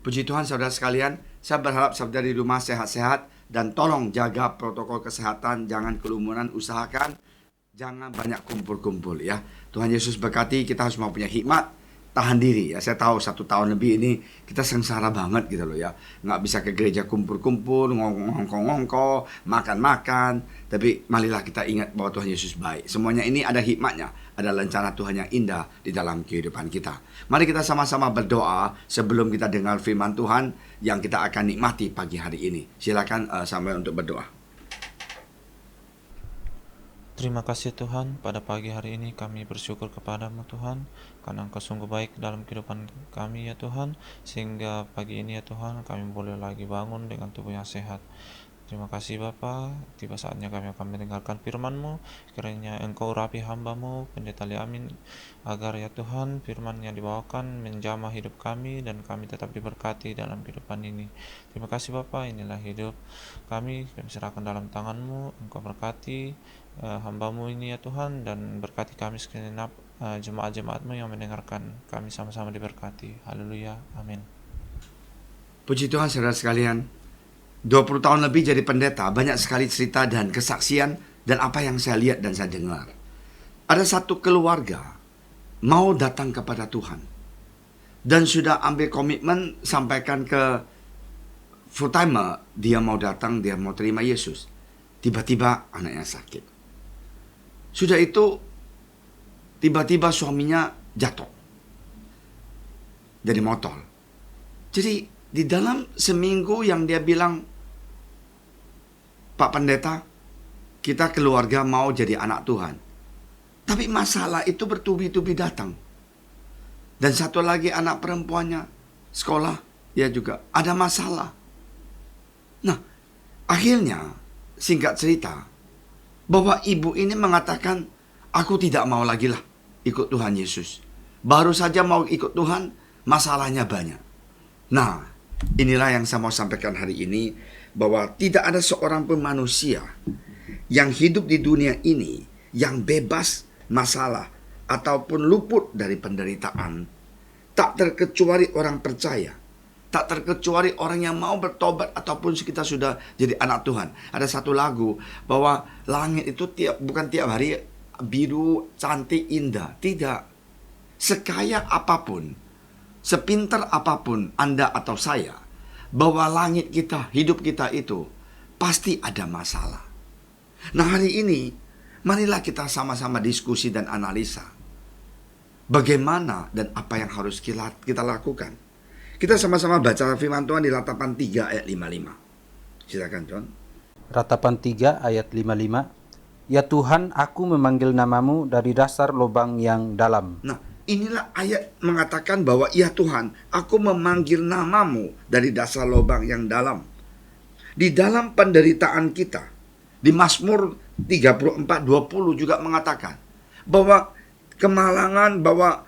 Puji Tuhan saudara sekalian, saya berharap saudara di rumah sehat-sehat dan tolong jaga protokol kesehatan, jangan kerumunan, usahakan jangan banyak kumpul-kumpul ya. Tuhan Yesus berkati, kita harus mau punya hikmat, tahan diri ya. Saya tahu 1 tahun lebih ini kita sengsara banget gitu loh ya. Nggak bisa ke gereja kumpul-kumpul, ngongkong-ngongkong, makan-makan. Tapi marilah kita ingat bahwa Tuhan Yesus baik. Semuanya ini ada hikmatnya, ada rencana Tuhan yang indah di dalam kehidupan kita. Mari kita sama-sama berdoa sebelum kita dengar firman Tuhan yang kita akan nikmati pagi hari ini. Silakan sampai untuk berdoa. Terima kasih Tuhan, pada pagi hari ini kami bersyukur kepadamu Tuhan, karena Engkau sungguh baik dalam kehidupan kami ya Tuhan, sehingga pagi ini ya Tuhan kami boleh lagi bangun dengan tubuh yang sehat. Terima kasih Bapa, tiba saatnya kami akan mendengarkan firman-Mu, kiranya Engkau urapi hamba-Mu, Pendeta Liamin, agar ya Tuhan firman yang dibawakan menjamah hidup kami dan kami tetap diberkati dalam kehidupan ini. Terima kasih Bapa, inilah hidup kami serahkan dalam tangan-Mu, Engkau berkati hamba-Mu ini ya Tuhan, dan berkati kami segenap jemaat-jemaat-Mu yang mendengarkan, kami sama-sama diberkati. Haleluya, amin. Puji Tuhan saudara sekalian. 20 tahun lebih jadi pendeta, banyak sekali cerita dan kesaksian dan apa yang saya lihat dan saya dengar. Ada satu keluarga mau datang kepada Tuhan dan sudah ambil komitmen sampaikan ke full timer, dia mau datang, dia mau terima Yesus. Tiba-tiba anaknya sakit. Sudah itu tiba-tiba suaminya jatuh dari motor. Jadi di dalam seminggu yang dia bilang, Pak Pendeta, kita keluarga mau jadi anak Tuhan. Tapi masalah itu bertubi-tubi datang. Dan satu lagi anak perempuannya, sekolah, ya juga ada masalah. Nah, akhirnya, singkat cerita, bahwa ibu ini mengatakan, aku tidak mau lagi lah ikut Tuhan Yesus. Baru saja mau ikut Tuhan, masalahnya banyak. Nah, inilah yang saya mau sampaikan hari ini, bahwa tidak ada seorang pun manusia yang hidup di dunia ini yang bebas masalah ataupun luput dari penderitaan. Tak terkecuali orang percaya, tak terkecuali orang yang mau bertobat ataupun kita sudah jadi anak Tuhan. Ada satu lagu bahwa langit itu bukan tiap hari biru, cantik, indah. Tidak. Sekaya apapun, sepintar apapun Anda atau saya, bahwa langit kita, hidup kita itu pasti ada masalah. Nah hari ini, marilah kita sama-sama diskusi dan analisa bagaimana dan apa yang harus kita lakukan. Kita sama-sama baca firman Tuhan di Ratapan 3 ayat 55. Silakan John. Ratapan 3 ayat 55. Ya Tuhan, aku memanggil namamu dari dasar lubang yang dalam. Nah, inilah ayat mengatakan bahwa ya Tuhan, aku memanggil namamu dari dasar lubang yang dalam. Di dalam penderitaan kita, di Mazmur 34:20 juga mengatakan bahwa kemalangan, bahwa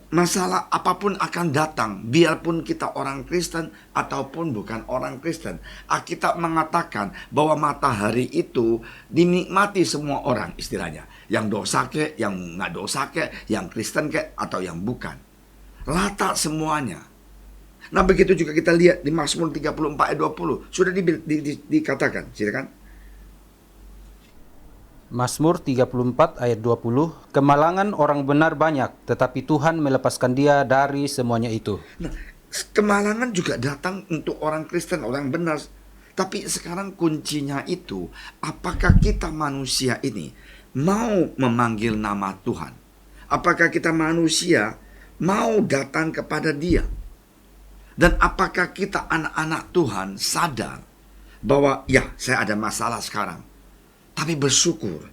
masalah apapun akan datang, biarpun kita orang Kristen ataupun bukan orang Kristen. Alkitab mengatakan bahwa matahari itu dinikmati semua orang, istilahnya. Yang dosa kek, yang nggak dosa kek, yang Kristen kek, atau yang bukan. Rata semuanya. Nah begitu juga kita lihat di Mazmur 34 ayat 20. Sudah dikatakan, silakan. Mazmur 34 ayat 20. Kemalangan orang benar banyak, tetapi Tuhan melepaskan dia dari semuanya itu. Nah, kemalangan juga datang untuk orang Kristen, orang benar. Tapi sekarang kuncinya itu, apakah kita manusia ini mau memanggil nama Tuhan? Apakah kita manusia mau datang kepada Dia? Dan apakah kita anak-anak Tuhan sadar bahwa ya saya ada masalah sekarang, tapi bersyukur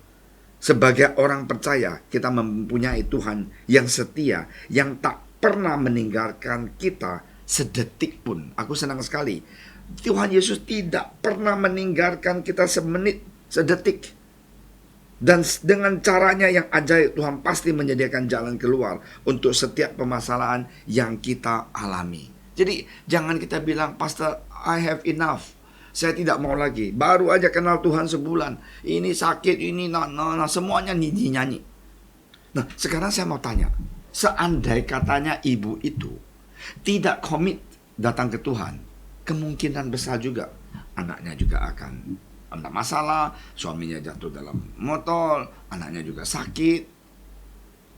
sebagai orang percaya kita mempunyai Tuhan yang setia, yang tak pernah meninggalkan kita sedetik pun. Aku senang sekali, Tuhan Yesus tidak pernah meninggalkan kita semenit, sedetik. Dan dengan caranya yang ajaib, Tuhan pasti menyediakan jalan keluar untuk setiap permasalahan yang kita alami. Jadi jangan kita bilang, Pastor, I have enough, saya tidak mau lagi, baru aja kenal Tuhan sebulan, ini sakit, ini semuanya nyanyi. Nah sekarang saya mau tanya, seandai katanya ibu itu tidak komit datang ke Tuhan, kemungkinan besar juga anaknya juga akan ada masalah, suaminya jatuh dalam motor, anaknya juga sakit.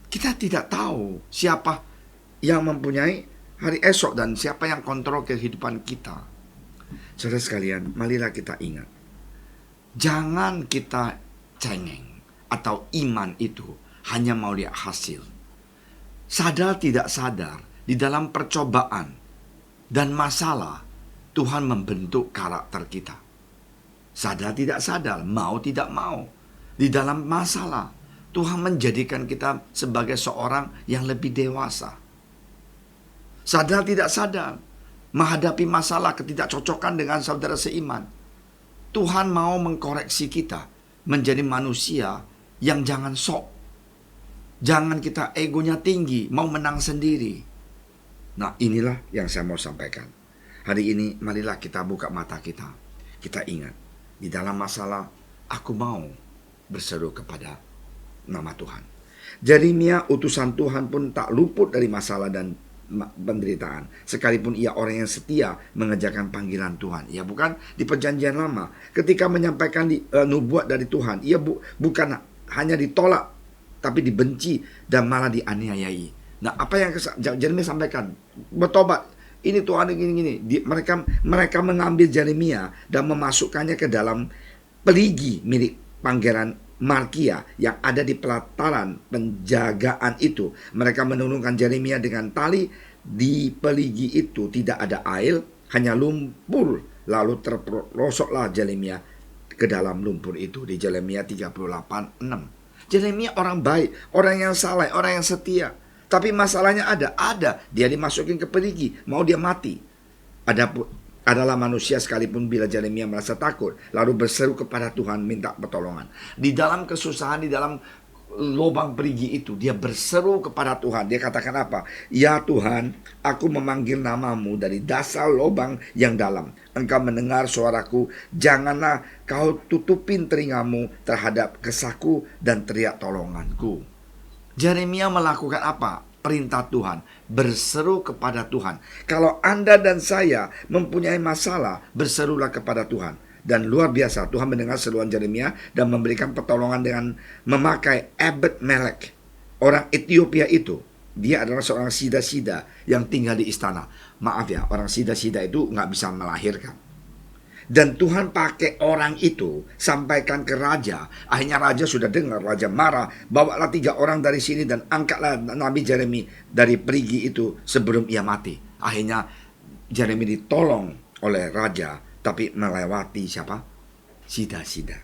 Kita tidak tahu siapa yang mempunyai hari esok dan siapa yang kontrol kehidupan kita. Saudara sekalian, marilah kita ingat, jangan kita cengeng atau iman itu hanya mau lihat hasil. Sadar tidak sadar, di dalam percobaan dan masalah, Tuhan membentuk karakter kita. Sadar tidak sadar, mau tidak mau, di dalam masalah, Tuhan menjadikan kita sebagai seorang yang lebih dewasa. Sadar tidak sadar, menghadapi masalah ketidakcocokan dengan saudara seiman, Tuhan mau mengkoreksi kita menjadi manusia yang jangan sok. Jangan kita egonya tinggi, mau menang sendiri. Nah, inilah yang saya mau sampaikan. Hari ini marilah kita buka mata kita. Kita ingat, di dalam masalah aku mau berseru kepada nama Tuhan. Yeremia utusan Tuhan pun tak luput dari masalah dan penderitaan, sekalipun ia orang yang setia mengerjakan panggilan Tuhan. Ia bukan di perjanjian lama, ketika menyampaikan nubuat dari Tuhan, ia bukan hanya ditolak, tapi dibenci dan malah dianiayai. Nah, apa yang Yeremia sampaikan? Bertobat. Ini Tuhan gini-gini. Mereka mengambil Yeremia dan memasukkannya ke dalam peligi milik Pangeran Malkia yang ada di pelataran penjagaan itu. Mereka menurunkan Yeremia dengan tali. Di peligi itu tidak ada air, hanya lumpur. Lalu terperosoklah Yeremia ke dalam lumpur itu. Di Yeremia 38:6. Yeremia orang baik, orang yang saleh, orang yang setia. Tapi masalahnya ada. Dia dimasukin ke peligi, mau dia mati. Adalah manusia sekalipun bila Yeremia merasa takut, lalu berseru kepada Tuhan minta pertolongan. Di dalam kesusahan, di dalam lubang perigi itu, dia berseru kepada Tuhan. Dia katakan apa? Ya Tuhan, aku memanggil namamu dari dasar lubang yang dalam. Engkau mendengar suaraku, janganlah kau tutupin telingamu terhadap kesaku dan teriak tolonganku. Yeremia melakukan apa? Perintah Tuhan, berseru kepada Tuhan. Kalau Anda dan saya mempunyai masalah, berserulah kepada Tuhan. Dan luar biasa, Tuhan mendengar seruan Yeremia dan memberikan pertolongan dengan memakai Ebed Melek, orang Ethiopia itu. Dia adalah seorang sida-sida yang tinggal di istana. Maaf ya, orang sida-sida itu nggak bisa melahirkan. Dan Tuhan pakai orang itu sampaikan ke raja. Akhirnya raja sudah dengar, raja marah. Bawalah 3 orang dari sini dan angkatlah Nabi Yeremia dari perigi itu sebelum ia mati. Akhirnya Yeremia ditolong oleh raja, tapi melewati siapa? Sida-sida.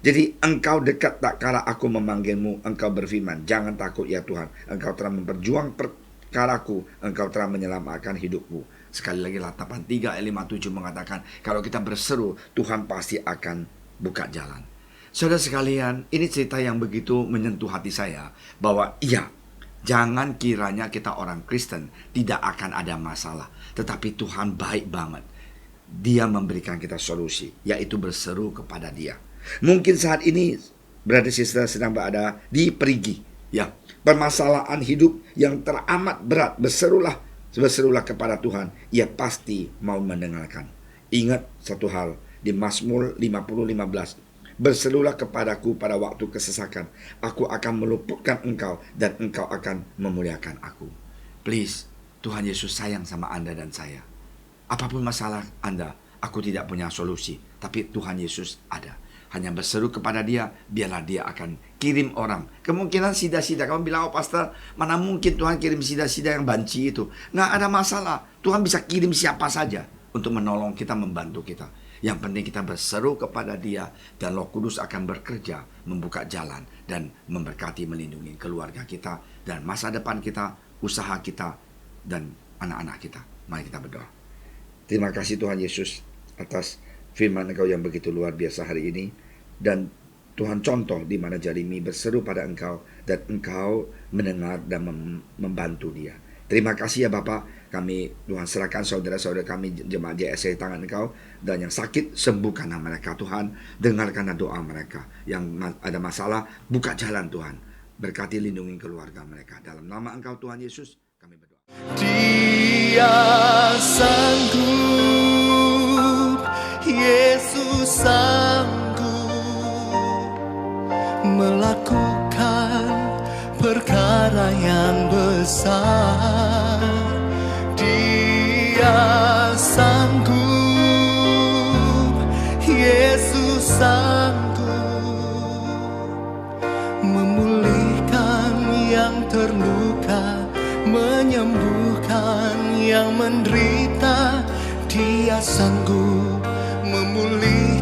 Jadi engkau dekat tak kala aku memanggilmu, engkau berfirman, jangan takut ya Tuhan, engkau telah memperjuang perkaraku, engkau telah menyelamatkan hidupku. Sekali lagi Latapan 3 ayat 57 mengatakan, kalau kita berseru, Tuhan pasti akan buka jalan. Saudara sekalian, ini cerita yang begitu menyentuh hati saya, bahwa iya, jangan kiranya kita orang Kristen tidak akan ada masalah, tetapi Tuhan baik banget. Dia memberikan kita solusi, yaitu berseru kepada Dia. Mungkin saat ini brother sister sedang berada di perigi, ya, permasalahan hidup yang teramat berat. Berserulah kepada Tuhan. Ia pasti mau mendengarkan. Ingat satu hal di Mazmur 50:15. Berserulah kepadaku pada waktu kesesakan. Aku akan meluputkan engkau dan engkau akan memuliakan aku. Please, Tuhan Yesus sayang sama Anda dan saya. Apapun masalah Anda, aku tidak punya solusi, tapi Tuhan Yesus ada. Hanya berseru kepada Dia, biarlah Dia akan kirim orang. Kemungkinan sida-sida. Kamu bilang, oh pastor, mana mungkin Tuhan kirim sida-sida yang banci itu. Nggak ada masalah. Tuhan bisa kirim siapa saja untuk menolong kita, membantu kita. Yang penting kita berseru kepada Dia, dan Roh Kudus akan bekerja, membuka jalan, dan memberkati, melindungi keluarga kita, dan masa depan kita, usaha kita, dan anak-anak kita. Mari kita berdoa. Terima kasih Tuhan Yesus atas firman Engkau yang begitu luar biasa hari ini. Dan Tuhan contoh di mana Yeremia berseru pada Engkau dan Engkau mendengar dan membantu dia. Terima kasih ya Bapak. Kami Tuhan serahkan saudara-saudara kami jemaat JSC tangan Engkau, dan yang sakit sembuhkanlah mereka Tuhan. Dengarkanlah doa mereka. Yang ada masalah buka jalan Tuhan. Berkati lindungi keluarga mereka. Dalam nama Engkau Tuhan Yesus kami berdoa. Dia yang besar, Dia sanggup, Yesus sanggup memulihkan yang terluka, menyembuhkan yang menderita. Dia sanggup memulihkan